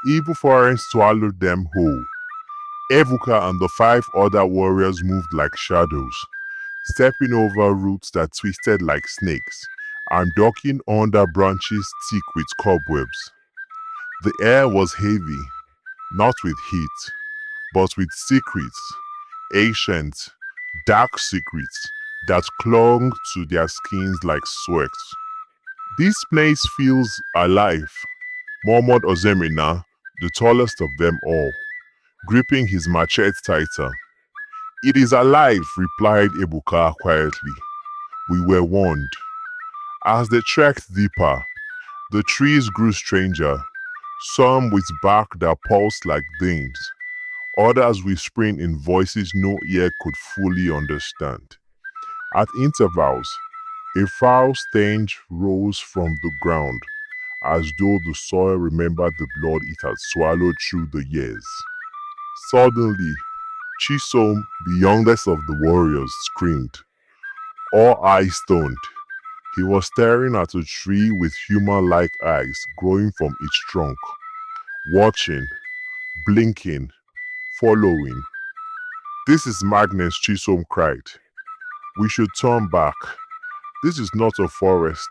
evil forest swallowed them whole. Ebuka and the 5 other warriors moved like shadows, stepping over roots that twisted like snakes and ducking under branches thick with cobwebs. The air was heavy, not with heat, but with secrets, ancient, dark secrets that clung to their skins like sweat. This place feels alive, murmured Ozemina, the tallest of them all, gripping his machete tighter. It is alive, replied Ebuka quietly. We were warned. As they trekked deeper, the trees grew stranger, some with bark that pulsed like things, others whispering in voices no ear could fully understand. At intervals, a foul stench rose from the ground, as though the soil remembered the blood it had swallowed through the years. Suddenly, Chisom, the youngest of the warriors, screamed, all eyes stoned. He was staring at a tree with human-like eyes growing from its trunk, watching, blinking, following. This is madness, Chisom cried. We should turn back. This is not a forest.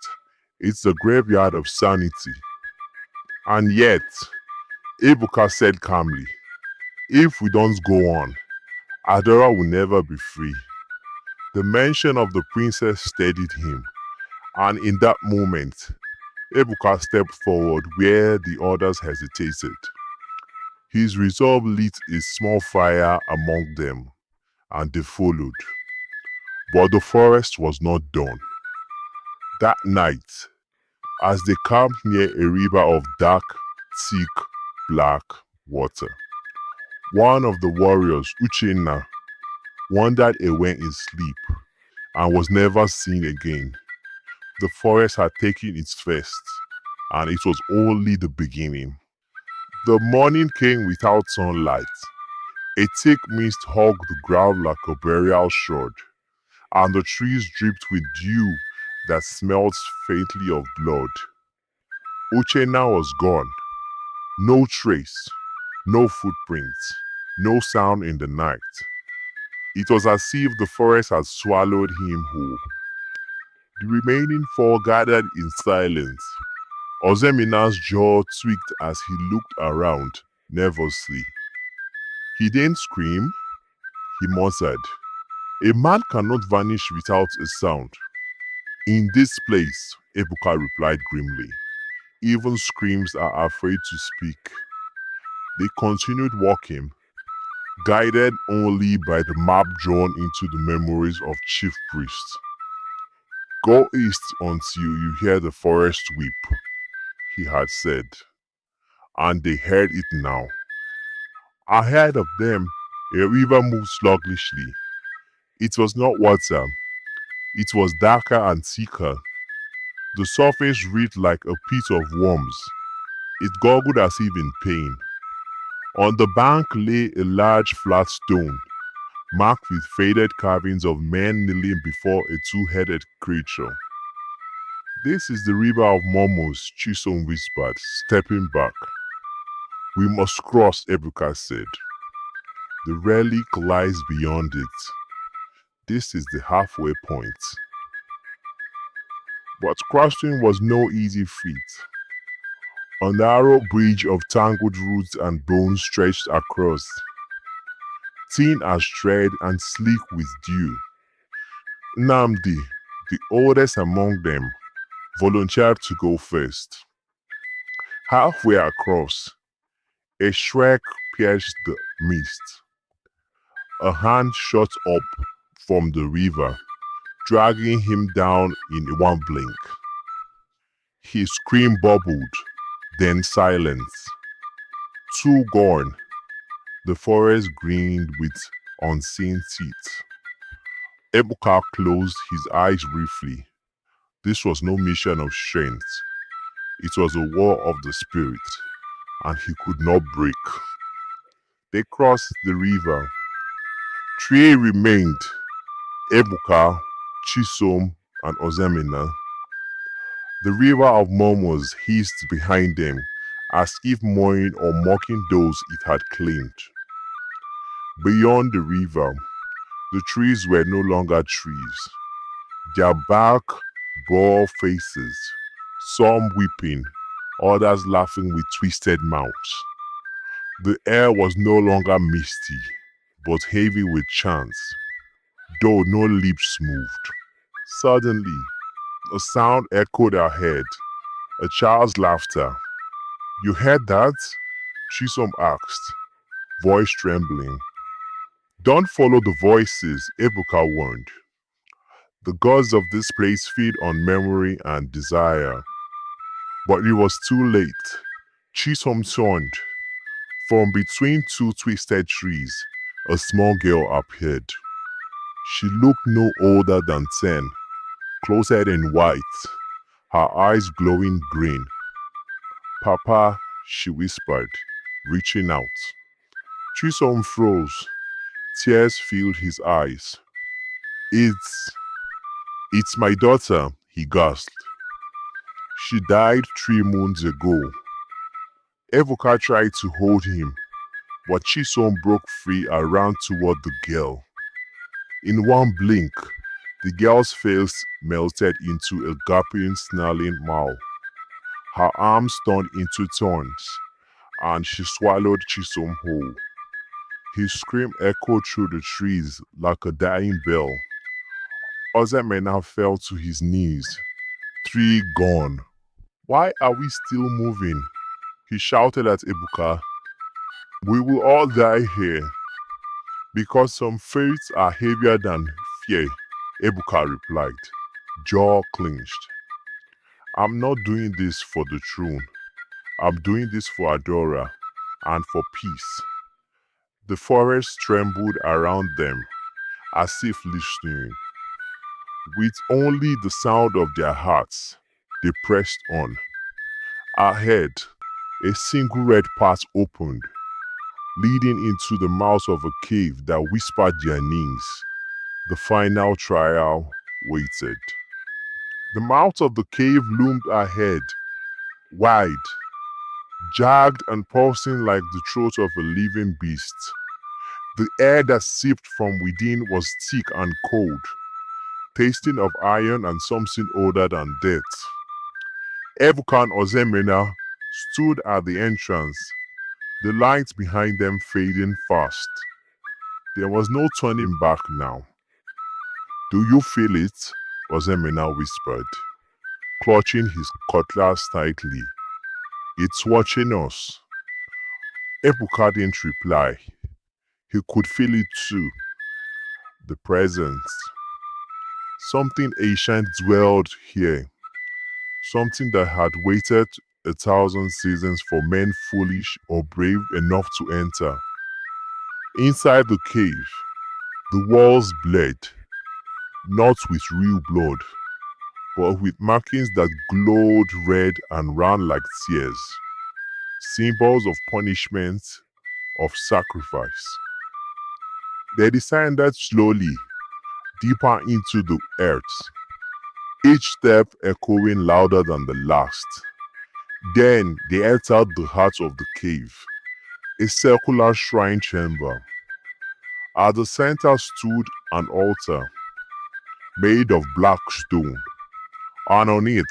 It's the graveyard of sanity. And yet, Ebuka said calmly, if we don't go on, Adora will never be free. The mention of the princess steadied him, and in that moment, Ebuka stepped forward where the others hesitated. His resolve lit a small fire among them, and they followed. But the forest was not done. That night, as they camped near a river of dark, thick, black water, one of the warriors, Uchenna, wandered away in sleep and was never seen again. The forest had taken its first, and it was only the beginning. The morning came without sunlight. A thick mist hugged the ground like a burial shroud, and the trees dripped with dew that smelled faintly of blood. Uchenna was gone. No trace, no footprints, no sound in the night. It was as if the forest had swallowed him whole. The remaining 4 gathered in silence. Ozemina's jaw tweaked as he looked around, nervously. He didn't scream, he muttered. A man cannot vanish without a sound. In this place, Ebuka replied grimly. Even screams are afraid to speak. They continued walking, guided only by the map drawn into the memories of chief priests. Go east until you hear the forest weep, he had said, and they heard it now. Ahead of them, a river moved sluggishly. It was not water, it was darker and thicker. The surface reeked like a pit of worms. It gurgled as if in pain. On the bank lay a large flat stone, marked with faded carvings of men kneeling before a 2-headed creature. This is the river of Momos, Chisom whispered, stepping back. We must cross, Ebuka said. The relic lies beyond it. This is the halfway point. But crossing was no easy feat. A narrow bridge of tangled roots and bones stretched across, thin as thread and sleek with dew. Namdi, the oldest among them, volunteered to go first. Halfway across, a shriek pierced the mist. A hand shot up from the river, dragging him down in one blink. His scream bubbled, then silence. 2 gone. The forest grinned with unseen teeth. Ebuka closed his eyes briefly. This was no mission of strength. It was a war of the spirit, and he could not break. They crossed the river. 3 remained: Ebuka, Chisom, and Ozemina. The river of murmurs hissed behind them as if mourning or mocking those it had claimed. Beyond the river, the trees were no longer trees. Their bark bore faces, some weeping, others laughing with twisted mouths. The air was no longer misty, but heavy with chants, though no lips moved. Suddenly, a sound echoed ahead, a child's laughter. "You heard that?" Chisom asked, voice trembling. "Don't follow the voices," Ebuka warned. "The gods of this place feed on memory and desire." But it was too late. Chisom turned. From between two twisted trees, a small girl appeared. She looked no older than 10, clothed in white, her eyes glowing green. "Papa," she whispered, reaching out. Chisom froze. Tears filled his eyes. It's... it's my daughter," he gasped. "She died 3 moons ago." Evoka tried to hold him, but Chisom broke free and ran toward the girl. In one blink, the girl's face melted into a gaping, snarling mouth. Her arms turned into thorns, and she swallowed Chisom whole. His scream echoed through the trees like a dying bell. Ozemena fell to his knees. 3 gone. "Why are we still moving?" he shouted at Ebuka. "We will all die here." "Because some fates are heavier than fear," Ebuka replied, jaw clenched. "I'm not doing this for the throne. I'm doing this for Adora and for peace." The forest trembled around them, as if listening. With only the sound of their hearts, they pressed on. Ahead, a single red path opened, leading into the mouth of a cave that whispered their names. The final trial waited. The mouth of the cave loomed ahead, wide, jagged and pulsing like the throat of a living beast. The air that seeped from within was thick and cold, tasting of iron and something older than death. Ebuka and Ozemena stood at the entrance, the lights behind them fading fast. There was no turning back now. "Do you feel it?" Ozemena whispered, clutching his cutlass tightly. "It's watching us." Ebuka didn't reply. He could feel it too. The presence. Something ancient dwelled here. Something that had waited 1,000 seasons for men foolish or brave enough to enter. Inside the cave, the walls bled, not with real blood, but with markings that glowed red and ran like tears. Symbols of punishment, of sacrifice. They descended slowly, deeper into the earth, each step echoing louder than the last. Then they entered the heart of the cave, a circular shrine chamber. At the center stood an altar, made of black stone, and on it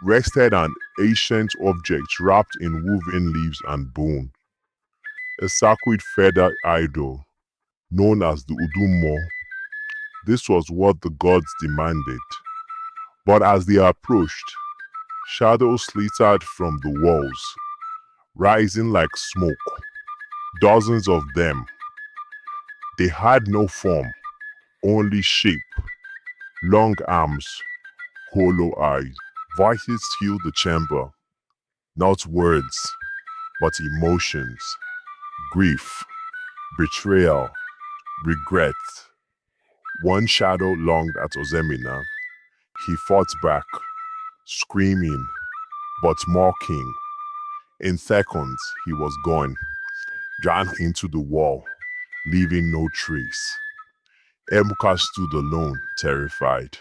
rested an ancient object wrapped in woven leaves and bone, a sacred feather idol known as the Udumo. This was what the gods demanded. But as they approached, shadows slithered from the walls, rising like smoke. Dozens of them. They had no form, only shape, long arms, hollow eyes. Voices filled the chamber, not words, but emotions, grief, betrayal, regret. One shadow longed at Ozemina. He fought back, screaming, but mocking. In seconds, he was gone, drawn into the wall, leaving no trace. Ebuka stood alone, terrified.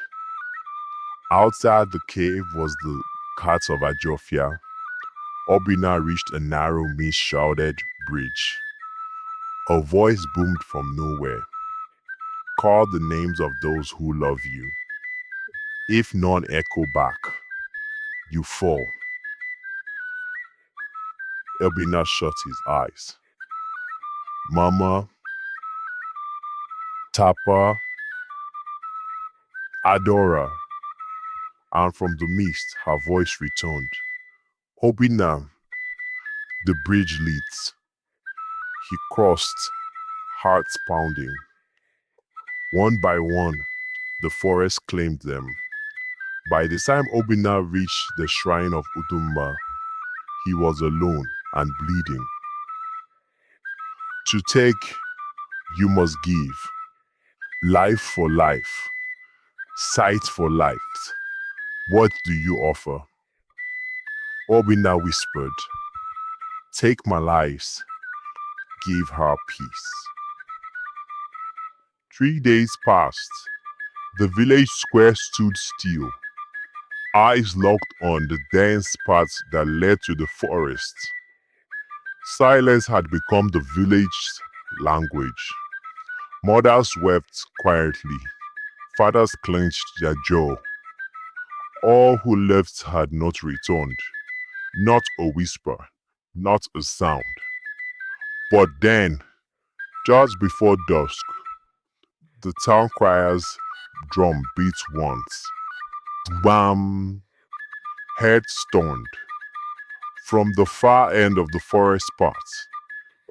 Outside the cave was the cat of Ajofia, Obina reached a narrow, mist-shrouded bridge. A voice boomed from nowhere. Call the names of those who love you. If none echo back, you fall. Obina shut his eyes. Mama, Tapa, Adora, and from the mist her voice returned. Obina, the bridge leads. He crossed, hearts pounding. One by one, the forest claimed them. By the time Obina reached the shrine of Udumma, he was alone and bleeding. To take, you must give. Life for life. Sight for life. What do you offer? Obina whispered, take my lives. Give her peace. 3 days passed. The village square stood still, eyes locked on the dense paths that led to the forest. Silence had become the village's language. Mothers wept quietly. Fathers clenched their jaw. All who left had not returned. Not a whisper, not a sound. But then, just before dusk, the town crier's drum beat once. Bam! Heads turned. From the far end of the forest path,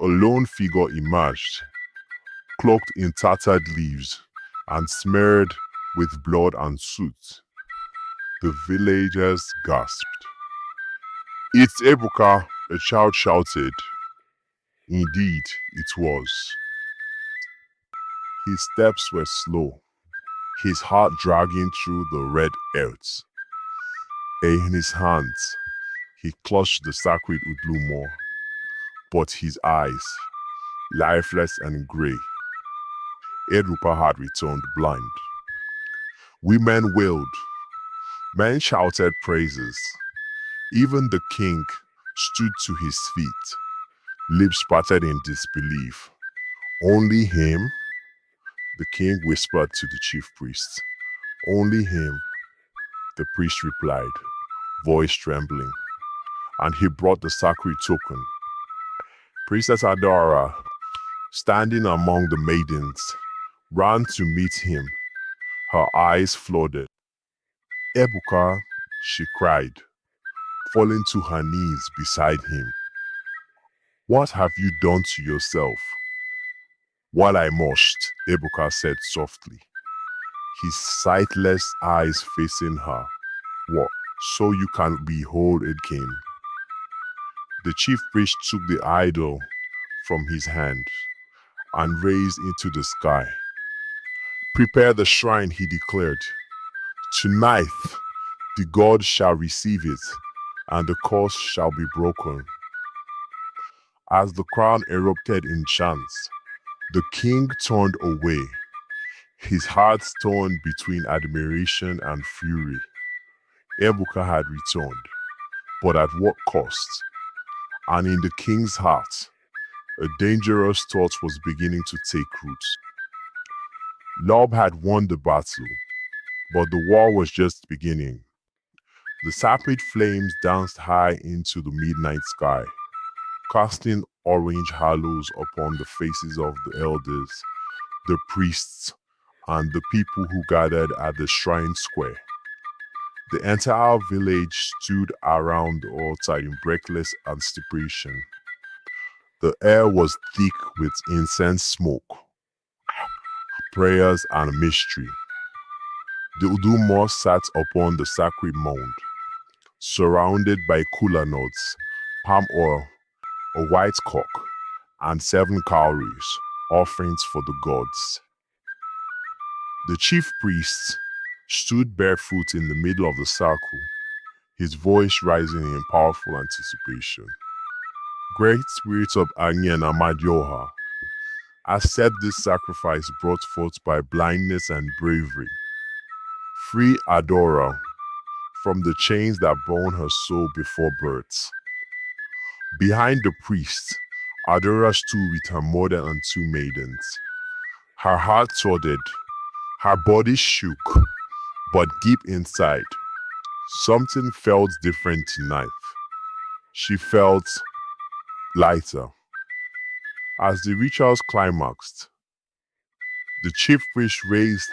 a lone figure emerged, cloaked in tattered leaves and smeared with blood and soot. The villagers gasped. It's Ebuka, a child shouted. Indeed, it was. His steps were slow, his heart dragging through the red earth. In his hands, he clutched the sacred Udlumo, but his eyes, lifeless and grey, Edrupa had returned blind. Women wailed, men shouted praises. Even the king stood to his feet, lips parted in disbelief. Only him? The king whispered to the chief priest. Only him, the priest replied, voice trembling, and he brought the sacred token. Princess Adara, standing among the maidens, ran to meet him, her eyes flooded. Ebuka, she cried, falling to her knees beside him. What have you done to yourself? What I must, Ebuka said softly, his sightless eyes facing her. What, so you can behold again? The chief priest took the idol from his hand and raised into the sky. Prepare the shrine, he declared. Tonight, the god shall receive it, and the curse shall be broken. As the crowd erupted in chants, the king turned away, his heart torn between admiration and fury. Ebuka had returned, but at what cost? And in the king's heart, a dangerous thought was beginning to take root. Love had won the battle, but the war was just beginning. The sapid flames danced high into the midnight sky, casting orange halos upon the faces of the elders, the priests, and the people who gathered at the shrine square. The entire village stood around the altar in breathless anticipation. The air was thick with incense smoke, prayers, and mystery. The Udumo sat upon the sacred mound, surrounded by kola nuts, palm oil, a white cock, and 7 cowries, offerings for the gods. The chief priest stood barefoot in the middle of the circle, his voice rising in powerful anticipation. Great spirits of Agni and Amadioha, accept this sacrifice brought forth by blindness and bravery. Free Adora from the chains that bound her soul before birth. Behind the priest, Adora stood with her mother and two maidens. Her heart tottered, her body shook, but deep inside, something felt different tonight. She felt lighter. As the rituals climaxed, the chief priest raised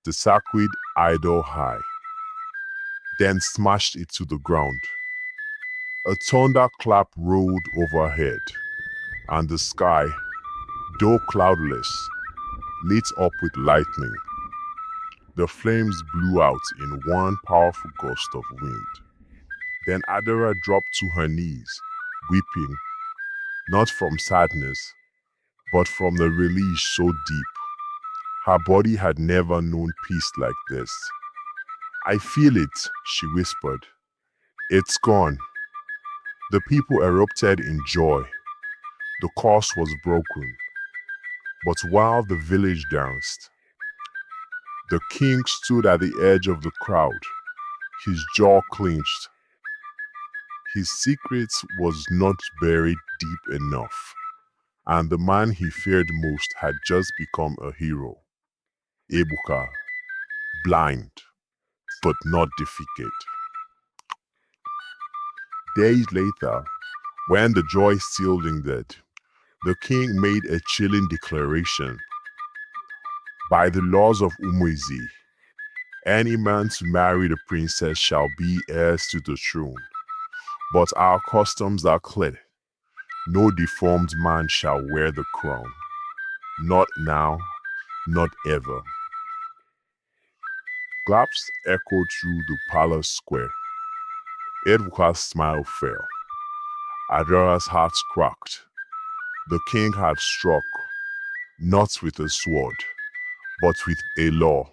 the sacred idol high, then smashed it to the ground. A thunderclap rolled overhead, and the sky, though cloudless, lit up with lightning. The flames blew out in one powerful gust of wind. Then Adara dropped to her knees, weeping, not from sadness, but from the release so deep. Her body had never known peace like this. "I feel it," she whispered. "It's gone." The people erupted in joy. The curse was broken. But while the village danced, the king stood at the edge of the crowd, his jaw clenched. His secret was not buried deep enough, and the man he feared most had just become a hero. Ebuka, blind, but not defeated. Days later, when the joy still lingered, the king made a chilling declaration. "By the laws of Umwezi, any man to marry the princess shall be heirs to the throne. But our customs are clear. No deformed man shall wear the crown. Not now, not ever." Claps echoed through the palace square. Edward's smile fell. Adara's heart cracked. The king had struck, not with a sword, but with a law.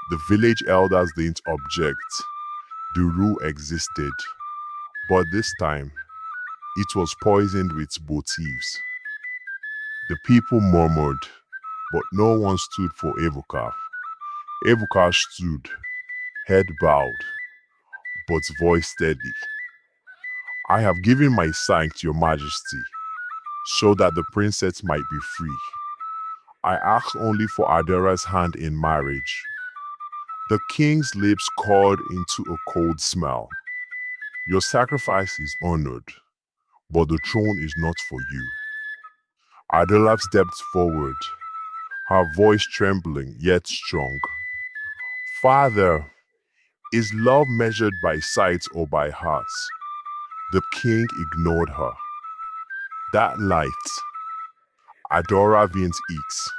The village elders didn't object. The rule existed. But this time, it was poisoned with motives. The people murmured, but no one stood for Ebuka. Ebuka stood, head bowed, but voice steady. "I have given my sign to your majesty, so that the princess might be free. I ask only for Adara's hand in marriage." The king's lips curled into a cold smile. "Your sacrifice is honored, but the throne is not for you." Adela stepped forward, her voice trembling yet strong. "Father, is love measured by sight or by hearts?" The king ignored her. "That light, Adora Vint eats."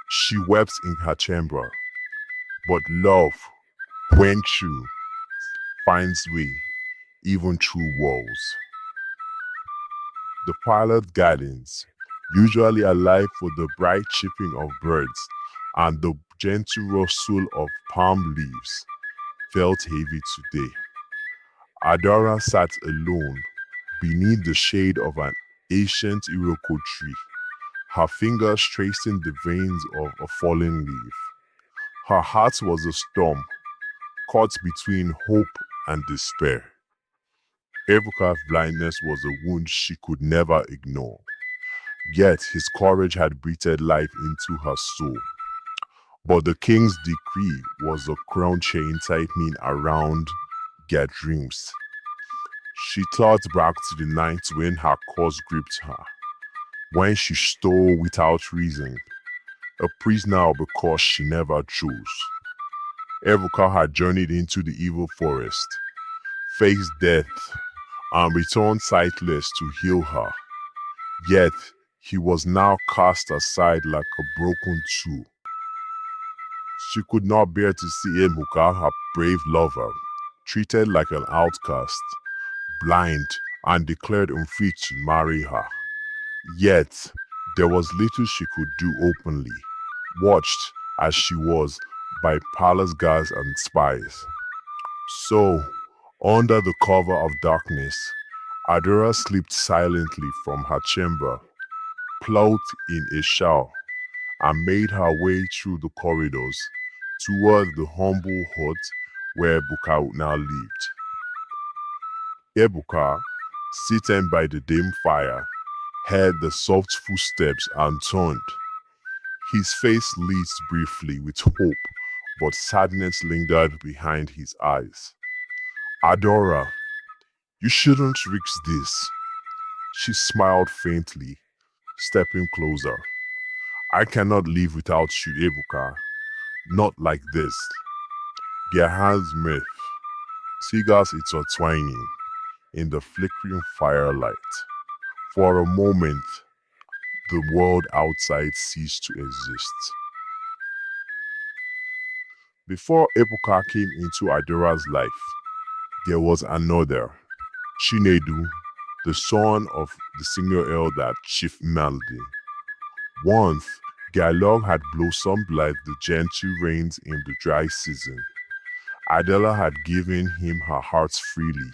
She wept in her chamber. But love, when true, finds way, even through walls. The pilot gardens, usually alive with the bright chirping of birds and the gentle rustle of palm leaves, felt heavy today. Adora sat alone beneath the shade of an ancient Iroko tree, her fingers tracing the veins of a fallen leaf. Her heart was a storm, caught between hope and despair. Ebuka's blindness was a wound she could never ignore. Yet his courage had breathed life into her soul. But the king's decree was a crown chain tightening around their dreams. She thought back to the night when her curse gripped her, when she stole without reason, a prisoner because she never chose. Ebuka had journeyed into the evil forest, faced death, and returned sightless to heal her. Yet, he was now cast aside like a broken tool. She could not bear to see Ebuka, her brave lover, treated like an outcast, blind, and declared unfit to marry her. Yet, there was little she could do openly, watched as she was by palace guards and spies. So, under the cover of darkness, Adora slipped silently from her chamber, clothed in a shawl, and made her way through the corridors toward the humble hut where Ebuka now lived. Ebuka, sitting by the dim fire, heard the soft footsteps and turned. His face lit briefly with hope, but sadness lingered behind his eyes. Adora, you shouldn't risk this. She smiled faintly, stepping closer. I cannot live without you, Ebuka. Not like this. Their hands met, cigars intertwining in the flickering firelight. For a moment, the world outside ceased to exist. Before Ebuka came into Adora's life, there was another, Chinedu, the son of the senior elder Chief Melody. Once, dialogue had blossomed like the gentle rains in the dry season. Adela had given him her heart freely,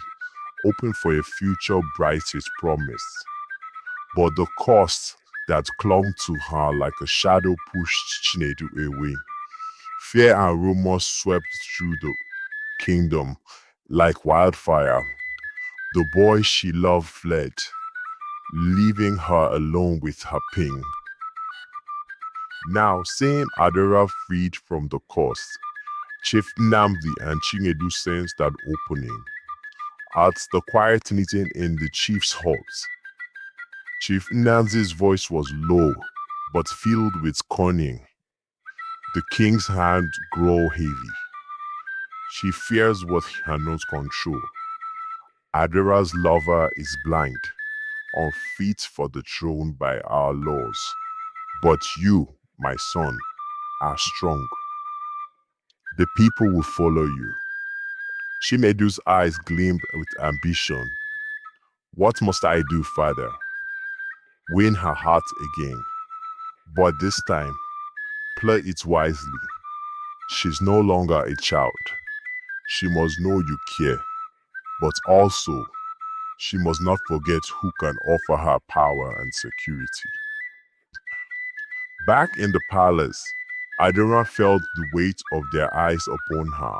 open for a future bright with promise. But the cost that clung to her like a shadow pushed Chinedu away. Fear and rumors swept through the kingdom like wildfire. The boy she loved fled, leaving her alone with her pain. Now, seeing Adora freed from the curse, Chief Namdi and Chinedu sensed that opening. At the quiet meeting in the chief's hut, Chief Namdi's voice was low, but filled with cunning. The king's hand grew heavy. She fears what he cannot control. Adora's lover is blind, unfit for the throne by our laws. But you, my son, are strong. The people will follow you. Chimedu's eyes gleamed with ambition. What must I do, father? Win her heart again. But this time, play it wisely. She's no longer a child. She must know you care. But also, she must not forget who can offer her power and security. Back in the palace, Adora felt the weight of their eyes upon her,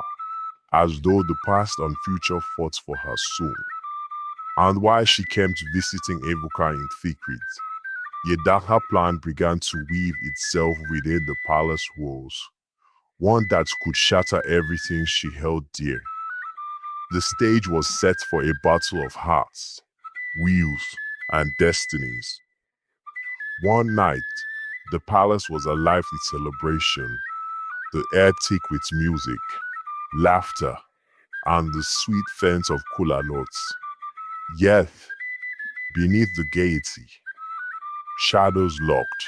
as though the past and future fought for her soul. And while she kept visiting Evoka in secret, a darker plan began to weave itself within the palace walls, one that could shatter everything she held dear. The stage was set for a battle of hearts, wills, and destinies. One night, the palace was alive with celebration, the air thick with music, laughter, and the sweet scent of kola nuts. Yet, beneath the gaiety, shadows lurked,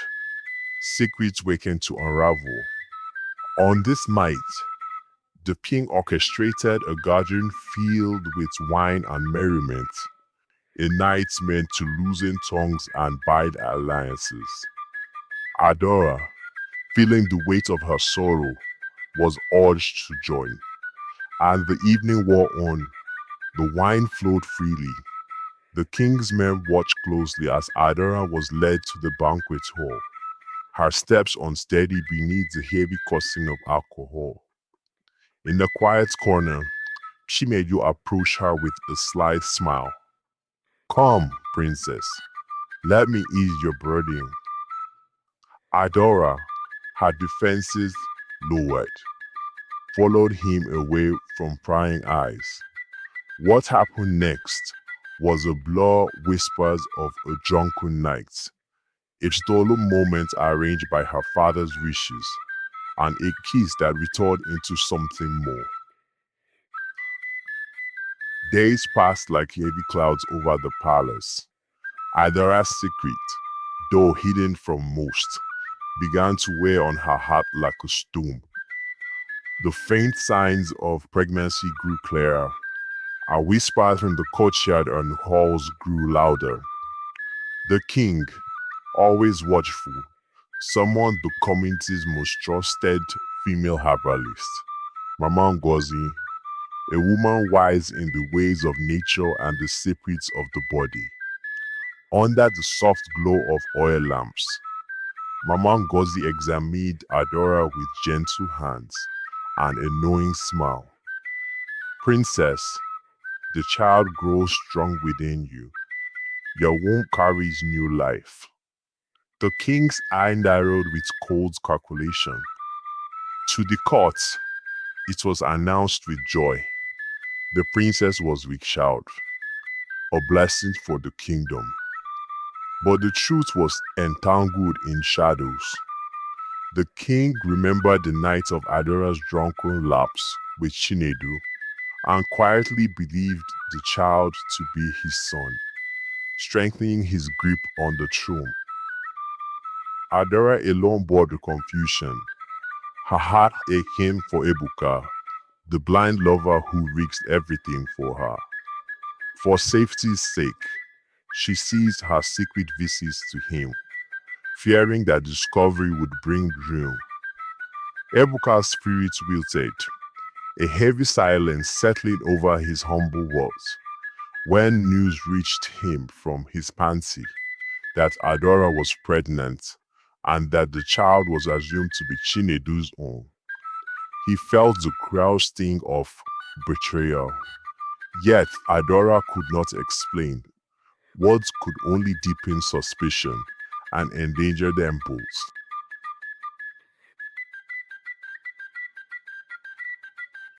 secrets waiting to unravel. On this night, the king orchestrated a gathering filled with wine and merriment, a night meant to loosen tongues and bind alliances. Adora, feeling the weight of her sorrow, was urged to join, and the evening wore on. The wine flowed freely. The king's men watched closely as Adora was led to the banquet hall, her steps unsteady beneath the heavy coursing of alcohol. In a quiet corner, Chimedu approached her with a slight smile. Come, princess, let me ease your burden. Adora, her defenses lowered, followed him away from prying eyes. What happened next was a blur whispers of a drunken night, a stolen moment arranged by her father's wishes, and a kiss that returned into something more. Days passed like heavy clouds over the palace. Adora's secret, though hidden from most, began to weigh on her heart like a stone. The faint signs of pregnancy grew clearer. Our whispers in the courtyard and halls grew louder. The king, always watchful, summoned the community's most trusted female herbalist, Mama Ngozi, a woman wise in the ways of nature and the secrets of the body. Under the soft glow of oil lamps, Mama Ngozi examined Adora with gentle hands and a knowing smile. Princess, the child grows strong within you. your womb carries new life. The king's eye narrowed with cold calculation. To the court, it was announced with joy. The princess was with child, a blessing for the kingdom. But the truth was entangled in shadows. The king remembered the night of Adora's drunken lapse with Chinedu and quietly believed the child to be his son, strengthening his grip on the throne. Adora alone bore the confusion, her heart aching for Ebuka, the blind lover who risked everything for her. For safety's sake, she ceased her secret visits to him, fearing that discovery would bring ruin. Ebuka's spirit wilted, a heavy silence settling over his humble words, when news reached him from his panty that Adora was pregnant and that the child was assumed to be Chinedu's own. He felt the cruel sting of betrayal. Yet Adora could not explain. Words could only deepen suspicion and endanger them both.